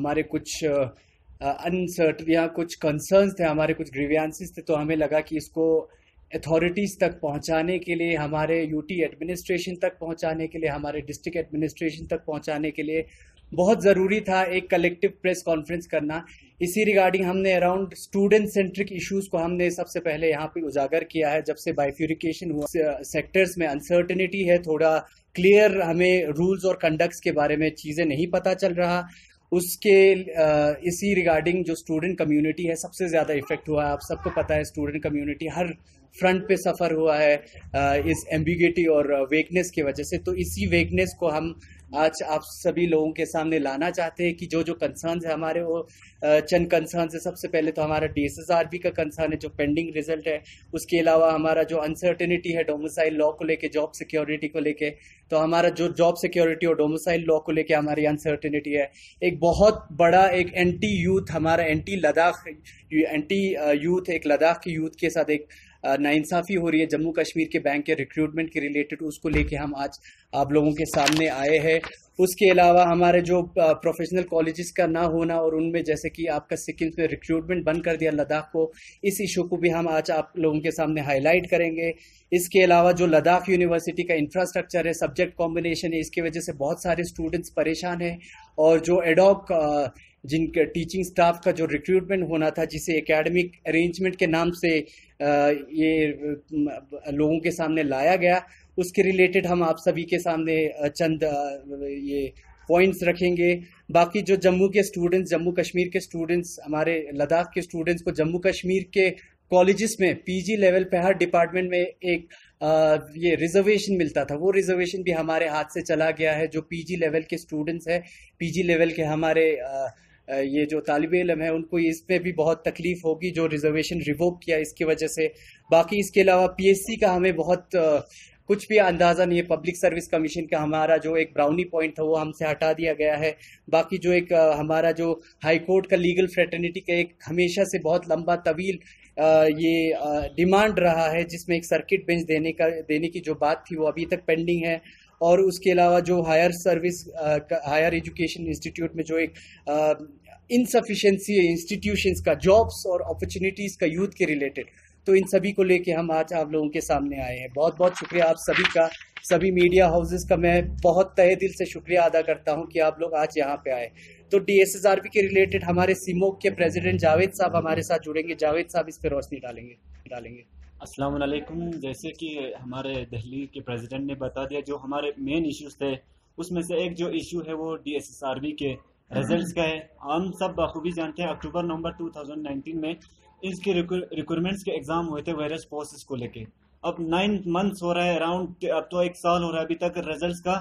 हमारे कुछ अनसर्ट या कुछ कंसर्न्स थे, हमारे कुछ ग्रीवियंसेस थे, तो हमें लगा कि इसको अथॉरिटीज़ तक पहुंचाने के लिए, हमारे यूटी एडमिनिस्ट्रेशन तक पहुंचाने के लिए, हमारे डिस्ट्रिक्ट एडमिनिस्ट्रेशन तक पहुंचाने के लिए बहुत ज़रूरी था एक कलेक्टिव प्रेस कॉन्फ्रेंस करना। इसी रिगार्डिंग हमने अराउंड स्टूडेंट सेंट्रिक इश्यूज़ को हमने सबसे पहले यहाँ पे उजागर किया है। जब से बाइफ्यूरिकेशन हुआ, सेक्टर्स में अनसर्टेनिटी है, थोड़ा क्लियर हमें रूल्स और कंडक्ट्स के बारे में चीज़ें नहीं पता चल रहा, उसके इसी रिगार्डिंग जो स्टूडेंट कम्युनिटी है सबसे ज़्यादा इफेक्ट हुआ है। आप सबको पता है स्टूडेंट कम्युनिटी हर फ्रंट पे सफ़र हुआ है इस एम्बिग्यूटी और वेकनेस की वजह से। तो इसी वेकनेस को हम आज आप सभी लोगों के सामने लाना चाहते हैं कि जो जो कंसर्न्स है हमारे, वो चंद कंसर्न्स है। सबसे पहले तो हमारा DSSRB का कंसर्न है जो पेंडिंग रिजल्ट है, उसके अलावा हमारा जो अनसर्टेनिटी है डोमिसाइल लॉ को लेके, जॉब सिक्योरिटी को लेके, तो हमारा जो जॉब सिक्योरिटी और डोमिसाइल लॉ को लेके हमारी अनसर्टेनिटी है। एक बहुत बड़ा एक एंटी यूथ, हमारा एंटी लद्दाख एंटी यूथ, एक लद्दाख के यूथ के साथ एक नाइंसाफ़ी हो रही है जम्मू कश्मीर के बैंक के रिक्रूटमेंट के रिलेटेड, उसको लेके हम आज आप लोगों के सामने आए हैं। उसके अलावा हमारे जो प्रोफेशनल कॉलेजेस का ना होना और उनमें जैसे कि आपका सिक्किम में रिक्रूटमेंट बंद कर दिया लद्दाख को, इस इशू को भी हम आज आप लोगों के सामने हाईलाइट करेंगे। इसके अलावा जो लद्दाख यूनिवर्सिटी का इंफ्रास्ट्रक्चर है, सब्जेक्ट कॉम्बिनेशन है, इसकी वजह से बहुत सारे स्टूडेंट्स परेशान हैं। और जो एडॉक जिनके टीचिंग स्टाफ का जो रिक्रूटमेंट होना था, जिसे एकेडमिक अरेंजमेंट के नाम से ये लोगों के सामने लाया गया, उसके रिलेटेड हम आप सभी के सामने चंद ये पॉइंट्स रखेंगे। बाकी जो जम्मू के स्टूडेंट्स, जम्मू कश्मीर के स्टूडेंट्स, हमारे लद्दाख के स्टूडेंट्स को जम्मू कश्मीर के कॉलेजेस में PG लेवल पे हर डिपार्टमेंट में एक ये रिजर्वेशन मिलता था, वो रिजर्वेशन भी हमारे हाथ से चला गया है। जो PG लेवल के स्टूडेंट्स हैं, PG लेवल के हमारे ये जो तालिब इल्म है, उनको इसमें भी बहुत तकलीफ होगी जो रिजर्वेशन रिवोक किया इसकी वजह से। बाकी इसके अलावा PSC का हमें बहुत कुछ भी अंदाज़ा नहीं है। पब्लिक सर्विस कमीशन का हमारा जो एक ब्राउनी पॉइंट था वो हमसे हटा दिया गया है। बाकी जो एक हमारा जो हाई कोर्ट का लीगल फ्रेटर्निटी का एक हमेशा से बहुत लंबा तवील ये डिमांड रहा है, जिसमें एक सर्किट बेंच देने की जो बात थी वो अभी तक पेंडिंग है। और उसके अलावा जो हायर एजुकेशन इंस्टीट्यूट में जो एक इनसफिशिएंसी है इंस्टीट्यूशंस का, जॉब्स और अपॉर्चुनिटीज़ का यूथ के रिलेटेड, तो इन सभी को लेके हम आज आप लोगों के सामने आए हैं। बहुत बहुत शुक्रिया आप सभी का, सभी मीडिया हाउसेस का मैं बहुत तहे दिल से शुक्रिया अदा करता हूं कि आप लोग आज यहाँ पे आए। तो DSSRB के रिलेटेड हमारे सीमोक के प्रेसिडेंट जावेद साहब हमारे साथ जुड़ेंगे। जावेद साहब इस पर रोशनी डालेंगे। अस्सलाम वालेकुम। जैसे कि हमारे दिल्ली के प्रेसिडेंट ने बता दिया, जो हमारे मेन इश्यूज थे उसमें से एक जो इशू है वो DSSRB के रिजल्ट्स का है। हम सब बखूबी जानते हैं अक्टूबर-नवंबर 2019 में इसके रिक्रूटमेंट्स के एग्जाम हुए थे वेरियस पोस्ट्स को लेके। अब 9 मंथ्स हो रहा है अराउंड, अब तो 1 साल हो रहा है, अभी तक रिजल्ट्स का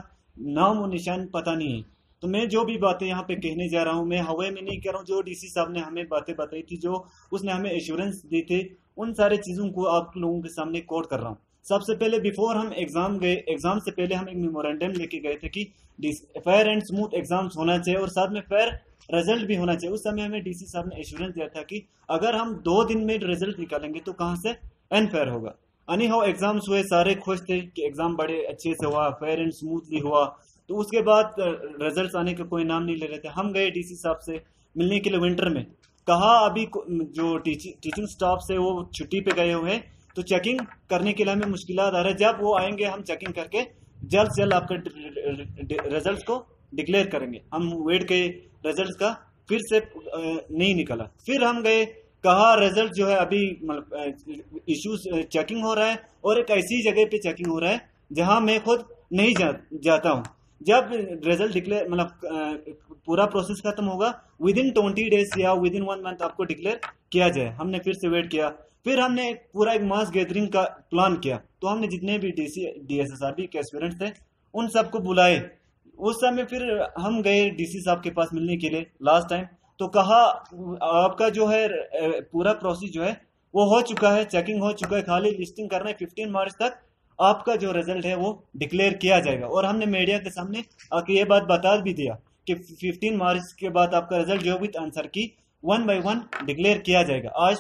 नाम और निशान पता नहीं है। तो मैं जो भी बातें यहाँ पे कहने जा रहा हूँ, मैं हवा में नहीं कह रहा हूँ। जो DC साहब ने हमें बातें बताई थी, जो उसने हमें एश्योरेंस दी थी, उन सारे चीज़ों को आप लोगों के सामने कोट कर रहा हूँ। सबसे पहले बिफोर हम एग्जाम गए, एग्जाम से पहले हम एक मेमोरेंडम लेके गए थे कि फेयर एंड स्मूथ एग्जाम्स होना चाहिए और साथ में फेयर रिजल्ट भी होना चाहिए। उस समय हमें DC साहब ने एश्योरेंस दिया था कि अगर हम 2 दिन में रिजल्ट निकालेंगे तो कहाँ से अनफेयर होगा। एनी हाउ एग्जाम्स हुए, सारे खुश थे कि एग्जाम बड़े अच्छे से हुआ, फेयर एंड स्मूथली हुआ। तो उसके बाद रिजल्ट्स आने का कोई नाम नहीं ले रहे थे। हम गए DC साहब से मिलने के लिए विंटर में, कहा अभी जो टीचिंग स्टाफ से वो छुट्टी पे गए हुए हैं, तो चेकिंग करने के लिए हमें मुश्किलात आ रहा है। जब वो आएंगे हम चेकिंग करके जल्द से जल्द आपका रिजल्ट को डिक्लेयर करेंगे। हम वेट किए, रिजल्ट का फिर से नहीं निकला। फिर हम गए, कहा रिजल्ट जो है अभी मतलब इश्यूज चेकिंग हो रहा है और एक ऐसी जगह पे चेकिंग हो रहा है जहां मैं खुद नहीं जाता हूं। जब रिजल्ट डिक्लेयर मतलब पूरा प्रोसेस खत्म होगा, विद इन 20 डेज या विद इन 1 मंथ आपको डिक्लेयर किया जाए। हमने फिर से वेट किया, फिर हमने पूरा एक मास गैदरिंग का प्लान किया। तो हमने जितने भी DSSRB के एस्पिरेंट्स थे उन सबको बुलाए। उस समय फिर हम गए DC साहब के पास मिलने के लिए लास्ट टाइम, तो कहा आपका जो है पूरा प्रोसेस जो है वो हो चुका है, चेकिंग हो चुका है, खाली लिस्टिंग करना है। 15 मार्च तक आपका जो रिजल्ट है वो डिक्लेयर किया जाएगा। और हमने मीडिया के सामने आके ये बात बता भी दिया कि 15 मार्च के बाद आपका रिजल्ट जो विद आंसर की 1 बाय 1 डिक्लेयर किया जाएगा। आज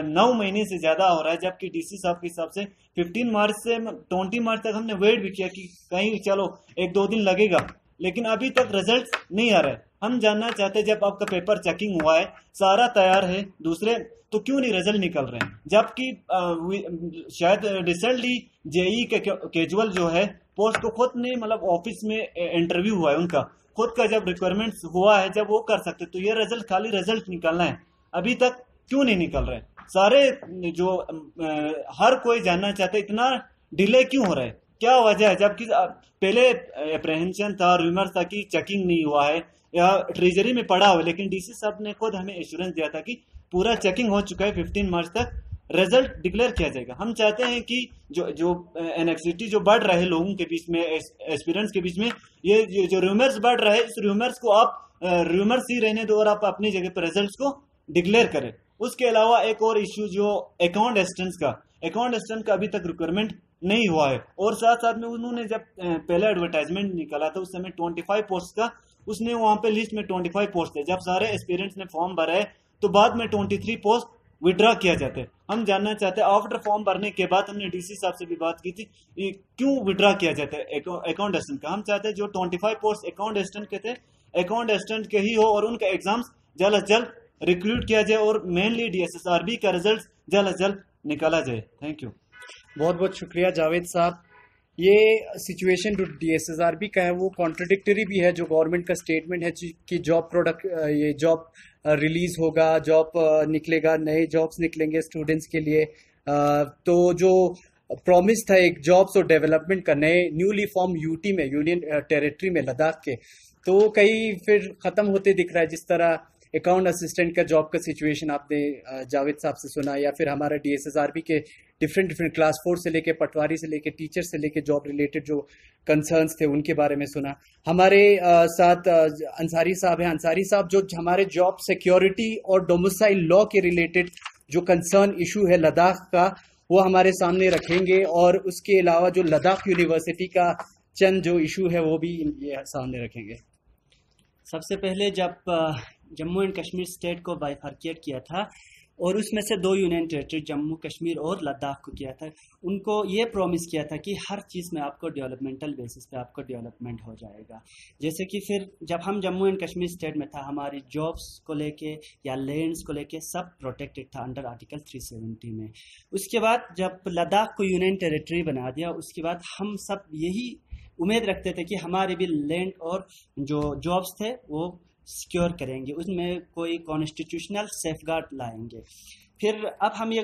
9 महीने से ज्यादा हो रहा है, जबकि DC साहब के हिसाब से 15 मार्च से 20 मार्च तक हमने वेट भी किया कि कहीं चलो 1-2 दिन लगेगा, लेकिन अभी तक रिजल्ट नहीं आ रहा है। हम जानना चाहते हैं जब आपका पेपर चेकिंग हुआ है, सारा तैयार है, दूसरे तो क्यों नहीं रिजल्ट निकल रहे हैं? जबकि शायद रिसेंटली जेई के कैजुअल जो है पोस्ट को खुद ने मतलब ऑफिस में इंटरव्यू हुआ है उनका, खुद का जब रिक्वायरमेंट्स हुआ है, जब वो कर सकते, तो ये रिजल्ट खाली रिजल्ट निकलना है, अभी तक क्यों नहीं निकल रहे? सारे जो हर कोई जानना चाहते इतना डिले क्यों हो रहा है, क्या वजह है? जबकि पहले अप्रहेंशन था, रूमर था कि चेकिंग नहीं हुआ है या ट्रेजरी में पड़ा हुआ, लेकिन डीसी साहब ने खुद हमें एश्योरेंस दिया था कि पूरा चेकिंग हो चुका है, 15 मार्च तक रिजल्ट डिक्लेयर किया जाएगा। हम चाहते हैं कि जो जो एनेक्सिटी जो बढ़ रहा है लोगों के बीच में, एक्सपीरियंस के बीच में, ये जो रूमर्स बढ़ रहा है, इस रूमर्स को आप रूमर्स ही रहने दो और आप अपनी जगह पर रिजल्ट्स को डिक्लेयर करें। उसके अलावा एक और इश्यू जो अकाउंट असिस्टेंट का अभी तक रिक्वायरमेंट नहीं हुआ है, और साथ साथ में उन्होंने जब पहला एडवर्टाइजमेंट निकाला था उस समय 25 पोस्ट का, उसने वहां पे लिस्ट में 25 पोस्ट थे, जब सारे एस्पिरेंट्स ने फॉर्म भरा है तो बाद में 23 पोस्ट विड्रॉ किया जाता है। हम जानना चाहते हैं आफ्टर फॉर्म भरने के बाद, हमने डीसी साहब से भी बात की थी, क्यों विड्रॉ किया जाता है अकाउंट असिस्टेंट का? हम चाहते हैं जो 25 पोस्ट अकाउंट असिस्टेंट के थे, अकाउंट असिस्टेंट के ही हो और उनका एग्जाम्स जल्द से जल्द रिक्रूट किया जाए और मेनली डीएसएसआरबी का रिजल्ट जल्द से जल्द निकाला जाए। Thank you. बहुत बहुत शुक्रिया जावेद साहब। ये सिचुएशन जो डीएसएसआरबी का है वो कॉन्ट्रडिक्टरी भी है, जो गवर्नमेंट का स्टेटमेंट है कि जॉब रिलीज होगा, जॉब निकलेगा, नए जॉब्स निकलेंगे स्टूडेंट्स के लिए। तो जो प्रॉमिस था एक जॉब्स और डेवलपमेंट का नए न्यूली फॉर्म यूटी में, यूनियन टेरिटरी में लद्दाख के, तो कई फिर ख़त्म होते दिख रहा है। जिस तरह अकाउंट असिस्टेंट का जॉब का सिचुएशन आपने जावेद साहब से सुना, या फिर हमारा डीएसएसआरबी के डिफरेंट क्लास 4 से लेके पटवारी से लेके टीचर से लेके जॉब रिलेटेड जो कंसर्न्स थे उनके बारे में सुना। हमारे साथ अंसारी साहब हैं। अंसारी साहब जो हमारे जॉब सिक्योरिटी और डोमिसाइल लॉ के रिलेटेड जो कंसर्न इशू है लद्दाख का, वो हमारे सामने रखेंगे, और उसके अलावा जो लद्दाख यूनिवर्सिटी का चंद जो इशू है वो भी ये सामने रखेंगे। सबसे पहले जब जम्मू एंड कश्मीर स्टेट को बाइफर्केट किया था और उसमें से 2 यूनियन टेरिटरी जम्मू कश्मीर और लद्दाख को किया था, उनको ये प्रॉमिस किया था कि हर चीज़ में आपको डेवलपमेंटल बेसिस पे आपको डेवलपमेंट हो जाएगा। जैसे कि फिर जब हम जम्मू एंड कश्मीर स्टेट में था, हमारी जॉब्स को लेके या लैंड्स को लेके सब प्रोटेक्टेड था अंडर आर्टिकल 370 में। उसके बाद जब लद्दाख को यूनियन टेरिटरी बना दिया, उसके बाद हम सब यही उम्मीद रखते थे कि हमारे भी लैंड और जो जॉब्स थे वो सिक्योर करेंगे, उसमें कोई कॉन्स्टिट्यूशनल सेफगार्ड लाएंगे। फिर अब हम ये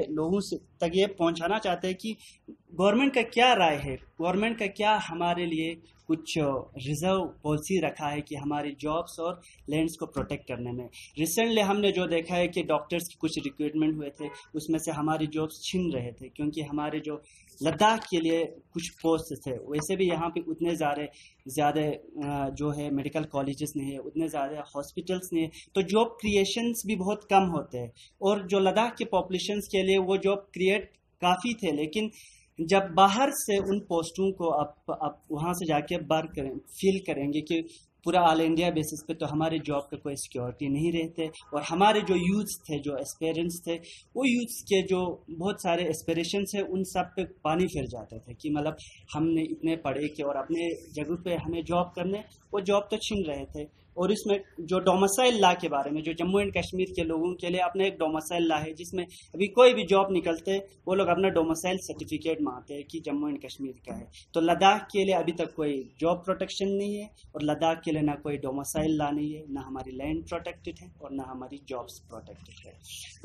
लोगों तक ये पहुंचाना चाहते हैं कि गवर्नमेंट का क्या राय है, गवर्नमेंट का क्या हमारे लिए कुछ रिजर्व पॉलिसी रखा है कि हमारी जॉब्स और लैंड्स को प्रोटेक्ट करने में। रिसेंटली हमने जो देखा है कि डॉक्टर्स के कुछ रिक्रूटमेंट हुए थे, उसमें से हमारी जॉब्स छिन रहे थे, क्योंकि हमारे जो लद्दाख के लिए कुछ पोस्ट थे, वैसे भी यहाँ पे उतने ज़्यादा जो है मेडिकल कॉलेजेस नहीं है, उतने ज़्यादा हॉस्पिटल्स नहीं है, तो जॉब क्रिएशंस भी बहुत कम होते हैं। और जो लद्दाख के पॉपुलेशंस के लिए वो जॉब क्रिएट काफ़ी थे, लेकिन जब बाहर से उन पोस्टों को आप वहाँ से जाके फील करेंगे कि पूरा ऑल इंडिया बेसिस पे, तो हमारे जॉब का कोई सिक्योरिटी नहीं रहते। और हमारे जो यूथ्स थे, जो एस्पिरेंट्स थे, वो यूथ्स के जो बहुत सारे एस्पिरेशंस है, उन सब पे पानी फिर जाते थे कि मतलब हमने इतने पढ़े कि और अपने जगह पे हमें जॉब करने, वो जॉब तो छीन रहे थे। और इसमें जो डोमिसाइल लॉ के बारे में, जो जम्मू एंड कश्मीर के लोगों के लिए अपना एक डोमिसाइल लॉ है, जिसमें अभी कोई भी जॉब निकलते वो लोग अपना डोमिसाइल सर्टिफिकेट मांगते हैं कि जम्मू एंड कश्मीर का है। तो लद्दाख के लिए अभी तक कोई जॉब प्रोटेक्शन नहीं है, और लद्दाख के लिए ना कोई डोमिसाइल लॉ नहीं है, ना हमारी लैंड प्रोटेक्टेड है और ना हमारी जॉब्स प्रोटेक्टेड है।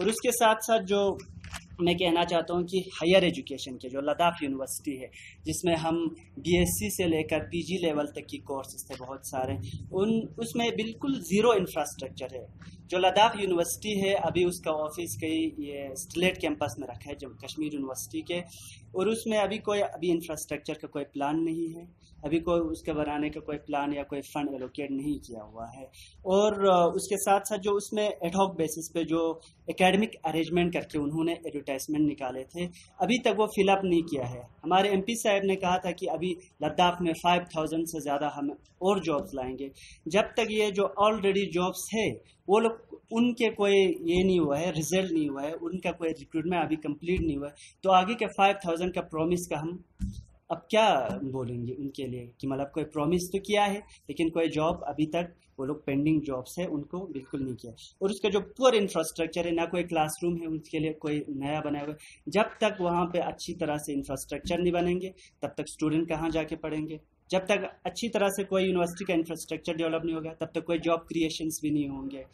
और उसके साथ साथ जो मैं कहना चाहता हूँ कि हायर एजुकेशन के जो लद्दाख यूनिवर्सिटी है, जिसमें हम बीएससी से लेकर पीजी लेवल तक की कोर्सेज थे बहुत सारे, उसमें बिल्कुल ज़ीरो इंफ्रास्ट्रक्चर है। जो लद्दाख यूनिवर्सिटी है, अभी उसका ऑफिस कई ये स्टेट कैंपस में रखा है जम्मू कश्मीर यूनिवर्सिटी के, और उसमें अभी इंफ्रास्ट्रक्चर का कोई प्लान नहीं है, अभी कोई उसके बनाने का कोई प्लान या कोई फंड एलोकेट नहीं किया हुआ है। और उसके साथ साथ जो उसमें एडहॉक बेसिस पे जो एकेडमिक अरेंजमेंट करके उन्होंने एडवर्टाइजमेंट निकाले थे, अभी तक वो फिलअप नहीं किया है। हमारे एमपी साहब ने कहा था कि अभी लद्दाख में 5000 से ज़्यादा हम और जॉब्स लाएंगे। जब तक ये जो ऑलरेडी जॉब्स है वो लोग उनके कोई ये नहीं हुआ है, रिजल्ट नहीं हुआ है, उनका कोई रिक्रूटमेंट अभी कंप्लीट नहीं हुआ है, तो आगे के 5000 का प्रॉमिस का हम अब क्या बोलेंगे उनके लिए कि मतलब कोई प्रॉमिस तो किया है लेकिन कोई जॉब अभी तक वो लोग पेंडिंग जॉब्स है उनको बिल्कुल नहीं किया। और उसका जो पुअर इंफ्रास्ट्रक्चर है, ना कोई क्लासरूम है उसके लिए कोई नया बनाया हुआ है। जब तक वहाँ पे अच्छी तरह से इंफ्रास्ट्रक्चर नहीं बनेंगे तब तक स्टूडेंट कहाँ जाके पढ़ेंगे। जब तक अच्छी तरह से कोई यूनिवर्सिटी का इंफ्रास्ट्रक्चर डेवलप नहीं होगा तब तक कोई जॉब क्रिएशंस भी नहीं होंगे।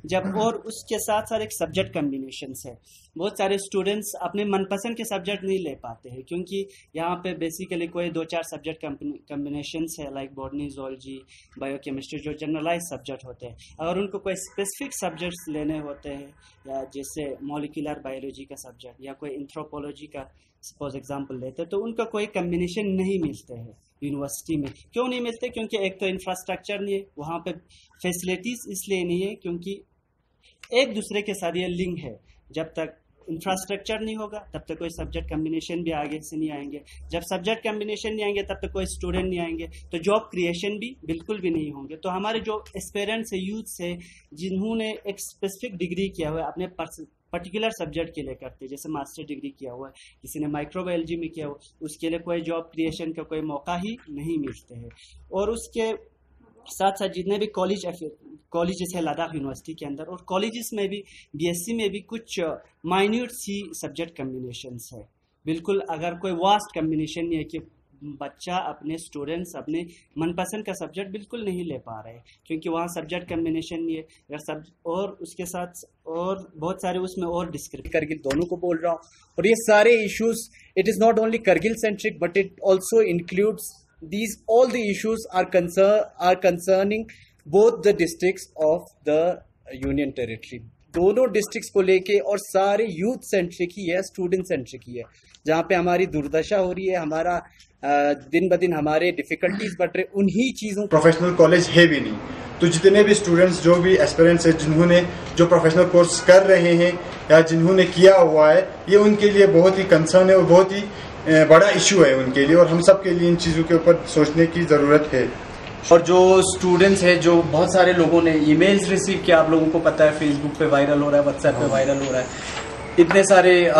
जब और उसके साथ साथ एक सब्जेक्ट कम्बिनेशंस है, बहुत सारे स्टूडेंट्स अपने मनपसंद के सब्जेक्ट नहीं ले पाते हैं क्योंकि यहाँ पे बेसिकली कोई 2-4 सब्जेक्ट कम्बिनेशंस है लाइक बॉटनी, ज़ूलॉजी, बायोकेमिस्ट्री, जो जनरलाइज सब्जेक्ट होते हैं। अगर उनको कोई स्पेसिफिक सब्जेक्ट्स लेने होते हैं या जैसे मॉलिक्यूलर बायोलॉजी का सब्जेक्ट या कोई एंथ्रोपोलॉजी का सपोज एग्जाम्पल लेते हैं तो उनका कोई कम्बिनेशन नहीं मिलते हैं यूनिवर्सिटी में। क्यों नहीं मिलते? क्योंकि एक तो इंफ्रास्ट्रक्चर नहीं है, वहाँ पे फैसिलिटीज इसलिए नहीं है क्योंकि एक दूसरे के साथ ये लिंक है। जब तक इंफ्रास्ट्रक्चर नहीं होगा तब तक कोई सब्जेक्ट कम्बिनेशन भी आगे से नहीं आएंगे। जब सब्जेक्ट कम्बिनेशन नहीं आएंगे तब तक कोई स्टूडेंट नहीं आएंगे, तो जॉब क्रिएशन भी बिल्कुल भी नहीं होंगे। तो हमारे जो एस्पिरेंट्स है, यूथ्स है, जिन्होंने एक स्पेसिफिक डिग्री किया हुआ है अपने पर्टिकुलर सब्जेक्ट के लिए करते हैं, जैसे मास्टर डिग्री किया हुआ है, किसी ने माइक्रोबायोलॉजी में किया हुआ, उसके लिए कोई जॉब क्रिएशन का कोई मौका ही नहीं मिलते हैं। और उसके साथ साथ जितने भी कॉलेजेस है लद्दाख यूनिवर्सिटी के अंदर और कॉलेजेस में भी बीएससी में भी कुछ माइन्यूट सी सब्जेक्ट कम्बिनेशंस है। बिल्कुल अगर कोई वास्ट कम्बिनेशन नहीं है कि बच्चा अपने स्टूडेंट्स अपने मनपसंद का सब्जेक्ट बिल्कुल नहीं ले पा रहे क्योंकि वहाँ सब्जेक्ट कम्बिनेशन नहीं है। अगर और उसके साथ और बहुत सारे उसमें और डिस्क्रिप्ट करगिल दोनों को बोल रहा हूँ। और ये सारे issues, it is not only Kargil centric but it also includes these all the issues are concerning both the districts of the union territory। दोनों डिस्ट्रिक्ट्स को लेके और सारे यूथ सेंट्रिक ही है, स्टूडेंट सेंट्रिक ही है। जहाँ पे हमारी दुर्दशा हो रही है, हमारा दिन ब दिन हमारे डिफिकल्टीज बढ़ रहे, उन्हीं चीजों। प्रोफेशनल कॉलेज है भी नहीं, तो जितने भी स्टूडेंट्स जो भी एस्पिरेंट्स है जिन्होंने जो प्रोफेशनल कोर्स कर रहे हैं या जिन्होंने किया हुआ है, ये उनके लिए बहुत ही कंसर्न है और बहुत ही बड़ा इशू है उनके लिए। और हम सब के लिए इन चीज़ों के ऊपर सोचने की ज़रूरत है। और जो स्टूडेंट्स हैं, जो बहुत सारे लोगों ने ईमेल्स रिसीव किया, आप लोगों को पता है फेसबुक पे वायरल हो रहा है, व्हाट्सएप पे वायरल हो रहा है, इतने सारे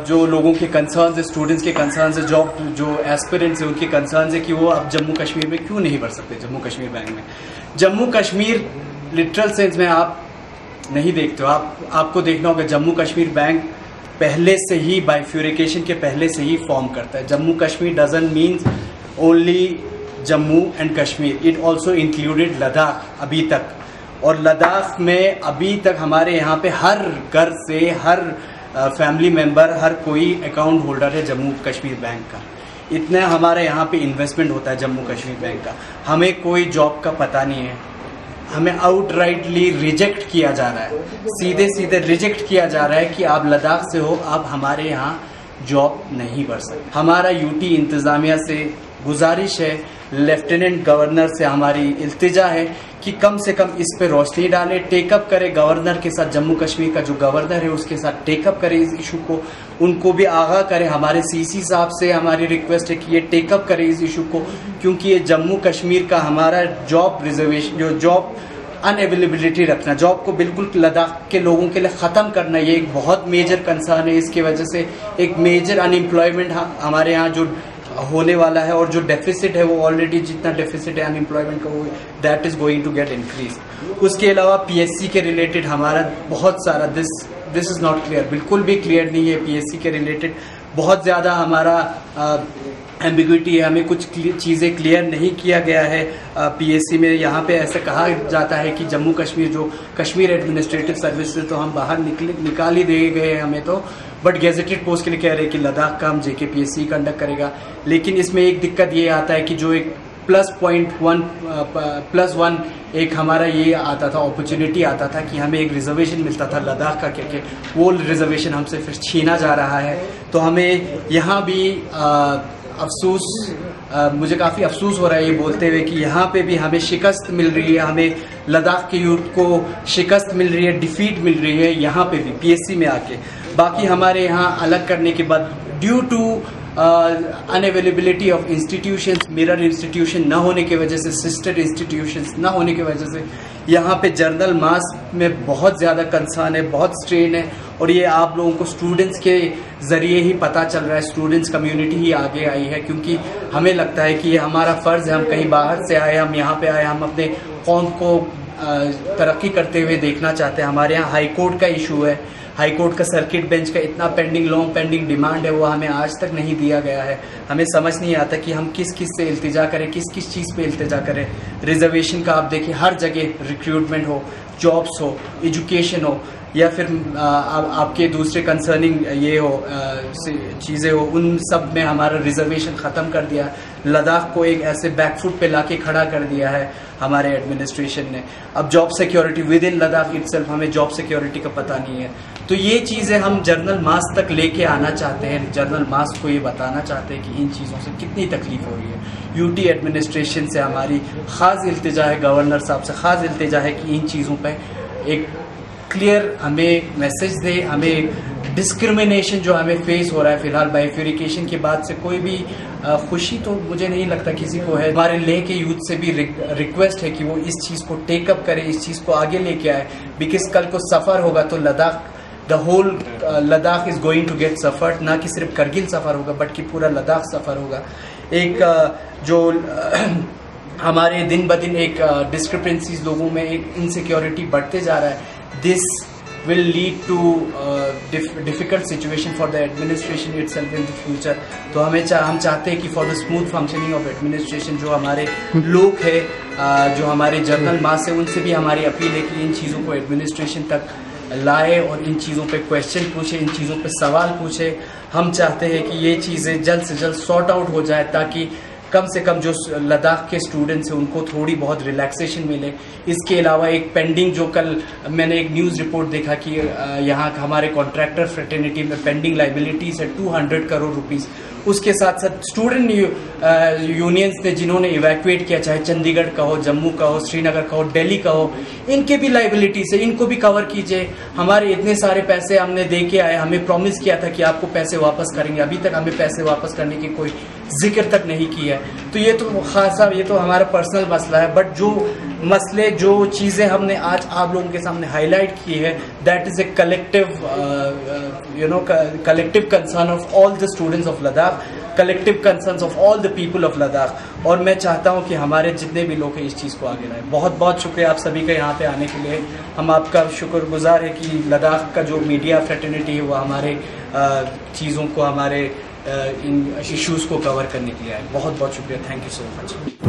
जो लोगों के कंसर्न्स है, स्टूडेंट्स के कंसर्न्स है, जॉब जो एस्पिरेंट्स है उनके कंसर्न्स है कि वो अब जम्मू कश्मीर में क्यों नहीं भर सकते जम्मू कश्मीर बैंक में। जम्मू कश्मीर लिटरल सेंस में आप नहीं देखते हो, आपको देखना होगा जम्मू कश्मीर बैंक पहले से ही बाइफ्यूरिकेशन के पहले से ही फॉर्म करता है। Jammu Kashmir doesn't means only Jammu and Kashmir, it also included Ladakh अभी तक। और लद्दाख में अभी तक हमारे यहाँ पे हर घर से हर फैमिली मेंबर, हर कोई अकाउंट होल्डर है जम्मू कश्मीर बैंक का। इतना हमारे यहाँ पे इन्वेस्टमेंट होता है जम्मू कश्मीर बैंक का। हमें कोई जॉब का पता नहीं है, हमें आउटराइटली रिजेक्ट किया जा रहा है, सीधे सीधे रिजेक्ट किया जा रहा है कि आप लद्दाख से हो, आप हमारे यहाँ जॉब नहीं कर सकते। हमारा यूटी इंतजामिया से गुजारिश है, लेफ्टिनेंट गवर्नर से हमारी इल्तिजा है कि कम से कम इस पे रोशनी डाले, टेकअप करे गवर्नर के साथ, जम्मू कश्मीर का जो गवर्नर है उसके साथ टेकअप करे इस इशू को, उनको भी आगाह करे। हमारे सीसी साहब से हमारी रिक्वेस्ट है कि ये टेकअप करे इस इशू को, क्योंकि ये जम्मू कश्मीर का हमारा जॉब रिजर्वेशन, जो जॉब अनअवेलेबिलिटी रखना, जॉब को बिल्कुल लद्दाख के लोगों के लिए ख़त्म करना, ये एक बहुत मेजर कंसर्न है। इसकी वजह से एक मेजर अनएम्प्लॉयमेंट हमारे यहाँ जो होने वाला है और जो डेफिसिट है वो ऑलरेडी जितना डेफिसिट है अनएम्प्लॉयमेंट का वो that is going to get increase. उसके अलावा पीएससी के रिलेटेड हमारा बहुत सारा दिस इज नॉट क्लियर, बिल्कुल भी क्लियर नहीं है। पीएससी के रिलेटेड बहुत ज़्यादा हमारा एम्बिग्विटी है, हमें कुछ चीज़ें क्लियर नहीं किया गया है पीएससी में। यहाँ पे ऐसा कहा जाता है कि जम्मू कश्मीर जो कश्मीर एडमिनिस्ट्रेटिव सर्विस से तो हम बाहर निकाल ही दे गए हैं हमें तो, बट गेजेटेड पोस्ट के लिए कह रहे हैं कि लद्दाख का हम जेके पीएससी कंडक्ट करेगा। लेकिन इसमें एक दिक्कत ये आता है कि जो एक +1 एक हमारा ये आता था, अपॉर्चुनिटी आता था कि हमें एक रिजर्वेशन मिलता था लद्दाख का, क्योंकि वो रिजर्वेशन हमसे फिर छीना जा रहा है। तो हमें यहाँ भी अफसोस, मुझे काफ़ी अफसोस हो रहा है ये बोलते हुए कि यहाँ पे भी हमें शिकस्त मिल रही है, हमें लद्दाख के यूथ को शिकस्त मिल रही है, डिफीट मिल रही है यहाँ पे भी पीएससी में आके। बाकी हमारे यहाँ अलग करने के बाद due to unavailability of institutions, mirror institution न होने की वजह से, सिस्टर इंस्टीट्यूशंस न होने की वजह से यहाँ पे जर्नल मास में बहुत ज़्यादा कंसर्न है, बहुत स्ट्रेन है, और ये आप लोगों को स्टूडेंट्स के ज़रिए ही पता चल रहा है, स्टूडेंट्स कम्युनिटी ही आगे आई है, क्योंकि हमें लगता है कि ये हमारा फ़र्ज़ है। हम कहीं बाहर से आए, हम यहाँ पे आए, हम अपने कौम को तरक्की करते हुए देखना चाहते हैं। हमारे यहाँ हाई कोर्ट का इशू है, हाई कोर्ट का सर्किट बेंच का इतना लॉन्ग पेंडिंग डिमांड है, वो हमें आज तक नहीं दिया गया है। हमें समझ नहीं आता कि हम किस किस से इल्तिजा करें, किस किस चीज़ पे इल्तिजा करें। रिजर्वेशन का आप देखिए, हर जगह रिक्रूटमेंट हो, जॉब्स हो, एजुकेशन हो, या फिर आपके दूसरे कंसर्निंग ये हो चीज़ें हो, उन सब में हमारा रिजर्वेशन ख़त्म कर दिया। लद्दाख को एक ऐसे बैकफुट पे लाके खड़ा कर दिया है हमारे एडमिनिस्ट्रेशन ने। अब job security with in Ladakh itself, हमें जॉब सिक्योरिटी का पता नहीं है। तो ये चीज़ें हम जर्नल मास तक लेके आना चाहते हैं, जर्नल मास को ये बताना चाहते हैं कि इन चीज़ों से कितनी तकलीफ हो रही है। यूटी एडमिनिस्ट्रेशन से हमारी ख़ास इल्तिजा है, गवर्नर साहब से ख़ास इल्तिजा है कि इन चीज़ों पर एक क्लियर हमें मैसेज दे। हमें डिस्क्रिमिनेशन जो हमें फेस हो रहा है फ़िलहाल बाइफिकेशन के बाद से, कोई भी खुशी तो मुझे नहीं लगता किसी को है। हमारे लेह के यूथ से भी रिक्वेस्ट है कि वो इस चीज़ को टेकअप करें, इस चीज़ को आगे लेके आए, बिकॉज कल को सफ़र होगा तो Ladakh, the whole Ladakh is going to get suffered. ना कि सिर्फ करगिल सफ़र होगा, बल्कि पूरा लद्दाख सफ़र होगा। एक जो हमारे दिन ब दिन एक डिस्क्रिपेंसीज लोगों में, एक इनसिक्योरिटी बढ़ते जा रहा है, this will lead to difficult situation for the administration itself in the future. तो हम चाहते हैं कि for the smooth functioning of administration, जो हमारे लोग हैं, जो हमारे जर्नल मास है, उनसे भी हमारी अपील है कि इन चीज़ों को एडमिनिस्ट्रेशन तक लाए और इन चीज़ों पे क्वेश्चन पूछे, इन चीज़ों पे सवाल पूछे। हम चाहते हैं कि ये चीज़ें जल्द से जल्द सॉर्ट आउट हो जाए, ताकि कम से कम जो लद्दाख के स्टूडेंट्स हैं उनको थोड़ी बहुत रिलैक्सेशन मिले। इसके अलावा एक पेंडिंग, जो कल मैंने एक न्यूज़ रिपोर्ट देखा कि यहाँ हमारे कॉन्ट्रैक्टर फ्रेटर्निटी में पेंडिंग लाइबिलिटीज़ है 200 करोड़ रुपीज़। उसके साथ साथ स्टूडेंट यूनियंस ने जिन्होंने इवैक्यूएट किया, चाहे चंडीगढ़ का हो, जम्मू का हो, श्रीनगर का हो, दिल्ली का हो, इनके भी लाइबिलिटीज़ है, इनको भी कवर कीजिए। हमारे इतने सारे पैसे हमने दे के आए, हमें प्रॉमिस किया था कि आपको पैसे वापस करेंगे, अभी तक हमें पैसे वापस करने की कोई जिक्र तक नहीं किया है। तो ये तो खासा, ये तो हमारा पर्सनल मसला है, बट जो मसले, जो चीज़ें हमने आज आप लोगों के सामने हाईलाइट की है, that is a collective concern of all the students of Ladakh, collective concerns of all the people of Ladakh. और मैं चाहता हूं कि हमारे जितने भी लोग हैं इस चीज़ को आगे लाएं। बहुत बहुत शुक्रिया आप सभी का यहाँ पे आने के लिए। हम आपका शुक्रगुजार है कि लद्दाख का जो मीडिया फ्रेटर्निटी है वो हमारे चीज़ों को, हमारे इन इश्यूज़ को कवर करने के लिए आए। बहुत बहुत शुक्रिया, थैंक यू सो मच।